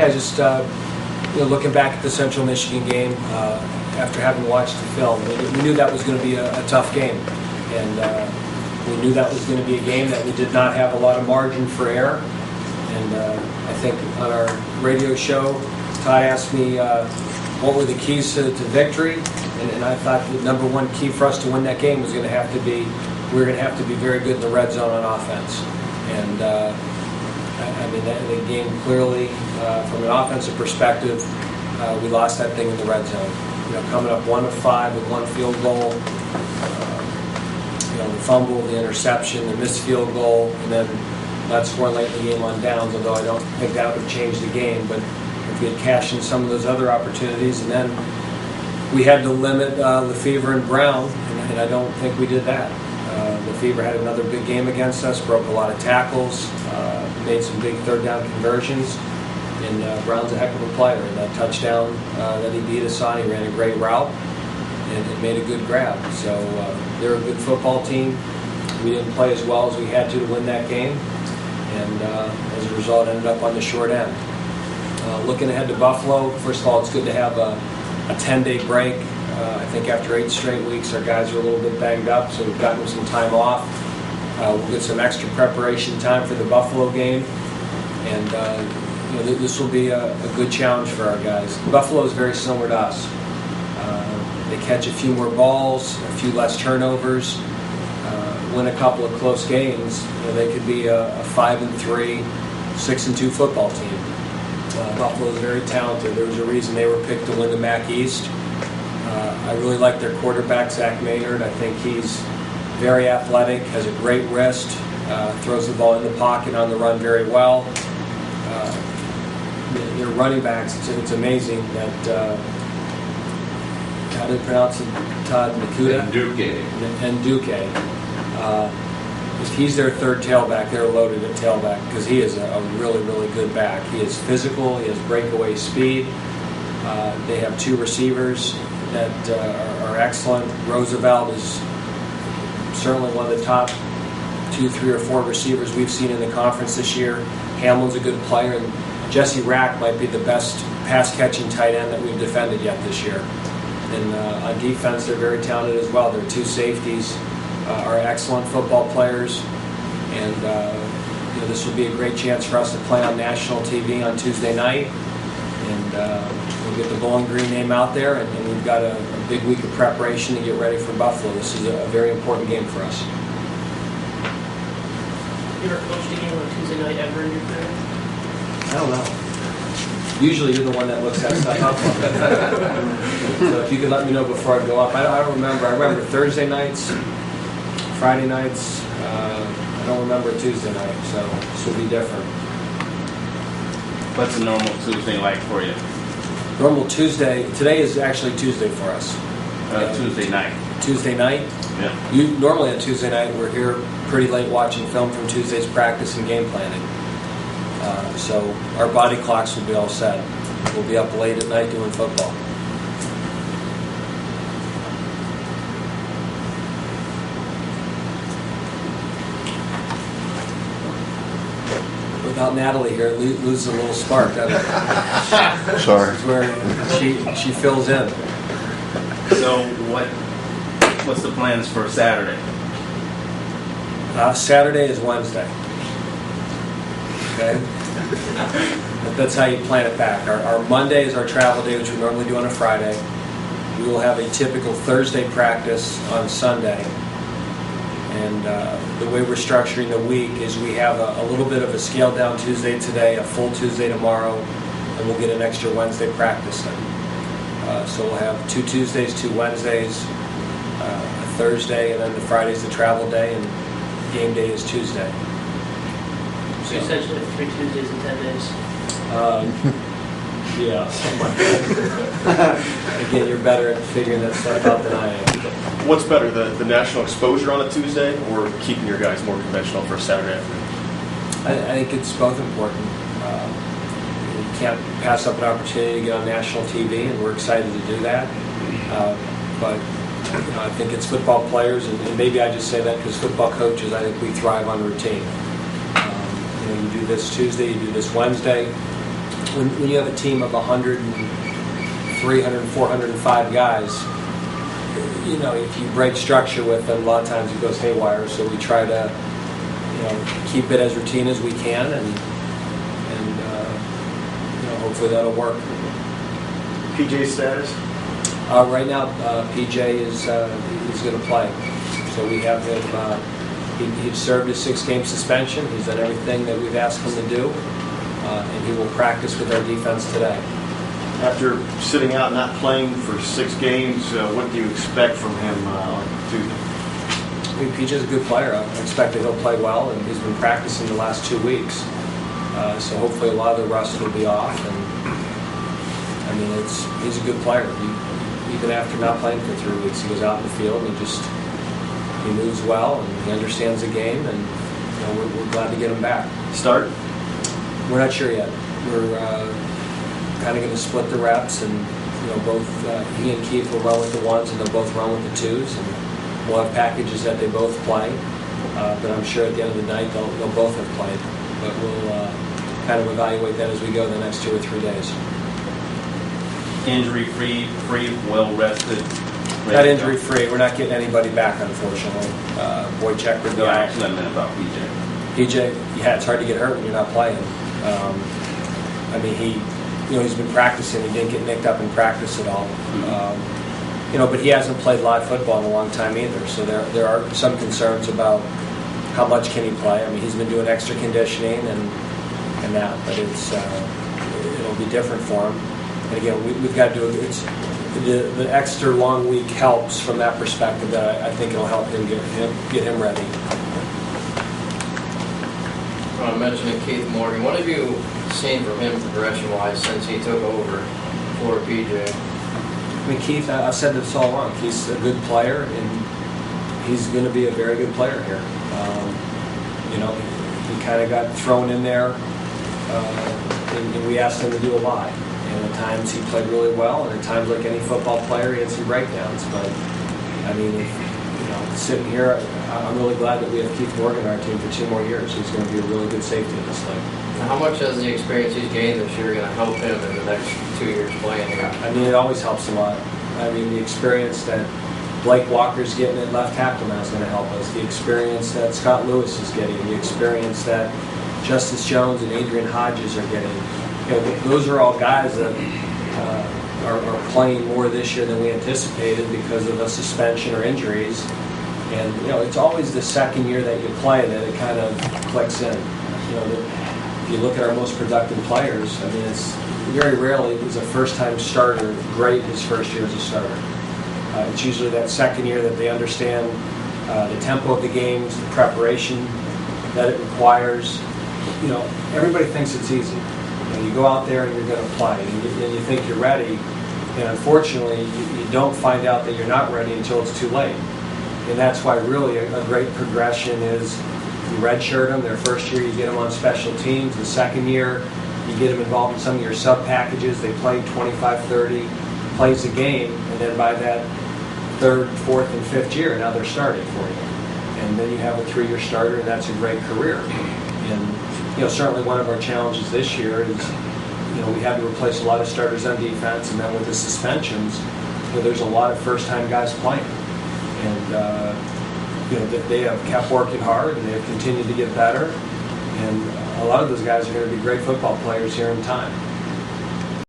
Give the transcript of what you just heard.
Yeah, just looking back at the Central Michigan game, after having watched the film, we knew that was going to be a tough game, and we knew that was going to be a game that we did not have a lot of margin for error. And I think on our radio show, Todd asked me what were the keys to victory, and I thought the number one key for us to win that game was going to have to be we were going to have to be very good in the red zone on offense. And I mean, the game clearly, from an offensive perspective, we lost that thing in the red zone. Coming up 1 of 5 with 1 field goal, the fumble, the interception, the missed field goal, and then not scoring late in the game on downs, although I don't think that would have changed the game. But if we had cashed in some of those other opportunities, and then we had to limit Lefevre and Brown, and I don't think we did that. Lefevre had another big game against us, broke a lot of tackles, made some big third down conversions, and Brown's a heck of a player. And that touchdown that he beat us on, he ran a great route and made a good grab. So they're a good football team. We didn't play as well as we had to win that game, and as a result ended up on the short end. Looking ahead to Buffalo, first of all, it's good to have a 10-day break. I think after 8 straight weeks, our guys are a little bit banged up, so we've gotten some time off. We'll get some extra preparation time for the Buffalo game, and this will be a good challenge for our guys. Buffalo is very similar to us. They catch a few more balls, a few less turnovers, win a couple of close games. They could be a 5-3, 6-2 football team. Buffalo is very talented. There was a reason they were picked to win the MAC East. I really like their quarterback, Zach Maynard. I think he's very athletic, has a great wrist, throws the ball in the pocket on the run very well. Their running backs, it's amazing that, how do you pronounce it, Todd? Nakuda? Nduke. If he's their third tailback, they're loaded at tailback because he is a really, really good back. He is physical, he has breakaway speed. They have 2 receivers that are excellent. Roosevelt is certainly one of the top 2, 3, or 4 receivers we've seen in the conference this year. Hamlin's a good player, and Jesse Rack might be the best pass-catching tight end that we've defended yet this year. And on defense, they're very talented as well. Their 2 safeties are excellent football players, and this will be a great chance for us to play on national TV on Tuesday night, and we'll get the Bowling Green name out there, and we've got a big week of preparation to get ready for Buffalo. This is a very important game for us. You ever coached a game on Tuesday night ever in your career? I don't know. Usually you're the one that looks that stuff up. So if you could let me know before I go up. I don't remember. I remember Thursday nights, Friday nights. I don't remember Tuesday night, so this will be different. What's a normal Tuesday like for you? Normal Tuesday. Today is actually Tuesday for us. Tuesday night. Tuesday night? Yeah. Normally on Tuesday night, we're here pretty late watching film from Tuesday's practice and game planning. So our body clocks will be all set. We'll be up late at night doing football. Without Natalie here, it loses a little spark, doesn't it? Sorry. It's where she fills in. So what's the plans for Saturday? Saturday is Wednesday. Okay? That's how you plan it back. Our Monday is our travel day, which we normally do on a Friday. We will have a typical Thursday practice on Sunday. And the way we're structuring the week is we have a little bit of a scaled down Tuesday today, a full Tuesday tomorrow, and we'll get an extra Wednesday practice in. So we'll have 2 Tuesdays, 2 Wednesdays, a Thursday, and then the Friday's the travel day, and game day is Tuesday. So essentially 3 Tuesdays and 10 days. Yeah, something like that. Again, you're better at figuring that stuff out than I am. What's better, the national exposure on a Tuesday or keeping your guys more conventional for a Saturday afternoon? I think it's both important. You can't pass up an opportunity to get on national TV, and we're excited to do that. But I think it's football players, and maybe I just say that because football coaches, I think we thrive on routine. You do this Tuesday, you do this Wednesday. when you have a team of 100 and 300, 405 guys, you know, if you break structure with them, a lot of times it goes haywire. So we try to, you know, keep it as routine as we can, and you know, hopefully that'll work. PJ status? Right now, PJ is going to play. So we have him. He served his 6-game suspension. He's done everything that we've asked him to do, and he will practice with our defense today. After sitting out, not playing for 6 games, what do you expect from him on Tuesday? I mean, PJ's a good player. I expect that he'll play well, and he's been practicing the last 2 weeks. So hopefully a lot of the rust will be off. And I mean, he's a good player. Even after not playing for 3 weeks, he goes out in the field and he moves well and he understands the game, and you know, we're glad to get him back. Start? We're not sure yet. We're kind of going to split the reps, and you know, both he and Keith will run with the 1s, and they'll both run with the 2s, and we'll have packages that they both play. But I'm sure at the end of the night they'll both have played. But we'll kind of evaluate that as we go the next 2 or 3 days. Injury-free, well rested. Not injury-free. We're not getting anybody back, unfortunately. Boychuk would No, go out. actually, I meant about PJ. PJ, yeah, it's hard to get hurt when you're not playing. I mean, he's been practicing. He didn't get nicked up in practice at all. You know, but he hasn't played live football in a long time either. So there are some concerns about how much can he play. I mean, he's been doing extra conditioning and that, but it'll be different for him. And again, we've got to do it. The extra long week helps from that perspective. That I think it'll help him get him ready. Mentioning Keith Morgan, what have you seen from him progression-wise since he took over for PJ? I mean, Keith, I've said this all along. Keith's a good player, and he's going to be a very good player here. You know, he kind of got thrown in there, and we asked him to do a lot. And at times he played really well, and at times, like any football player, he had some breakdowns. But I mean, sitting here, I'm really glad that we have Keith Morgan on our team for 2 more years. He's going to be a really good safety in this league. How much has the experience he's gained this year going to help him in the next 2 years playing here? I mean, it always helps a lot. I mean, the experience that Blake Walker's getting at left tackle now is going to help us. The experience that Scott Lewis is getting, the experience that Justice Jones and Adrian Hodges are getting. You know, those are all guys that are playing more this year than we anticipated because of a suspension or injuries. And you know, it's always the second year that you play that it kind of clicks in. You know, if you look at our most productive players, I mean, it's very rarely is a first-time starter great his first year as a starter. It's usually that second year that they understand the tempo of the games, the preparation that it requires. You know, everybody thinks it's easy. You know, you go out there and you're going to play, and you think you're ready, and unfortunately, you don't find out that you're not ready until it's too late. And that's why really a great progression is you redshirt them. Their first year, you get them on special teams. The second year, you get them involved in some of your sub packages. They play 25, 30 plays a game, and then by that 3rd, 4th, and 5th year, now they're starting for you. And then you have a 3-year starter, and that's a great career. And you know, certainly one of our challenges this year is, you know, we had to replace a lot of starters on defense, and then with the suspensions, you know, there's a lot of first-time guys playing. And you know, they have kept working hard, and they have continued to get better. And a lot of those guys are going to be great football players here in time.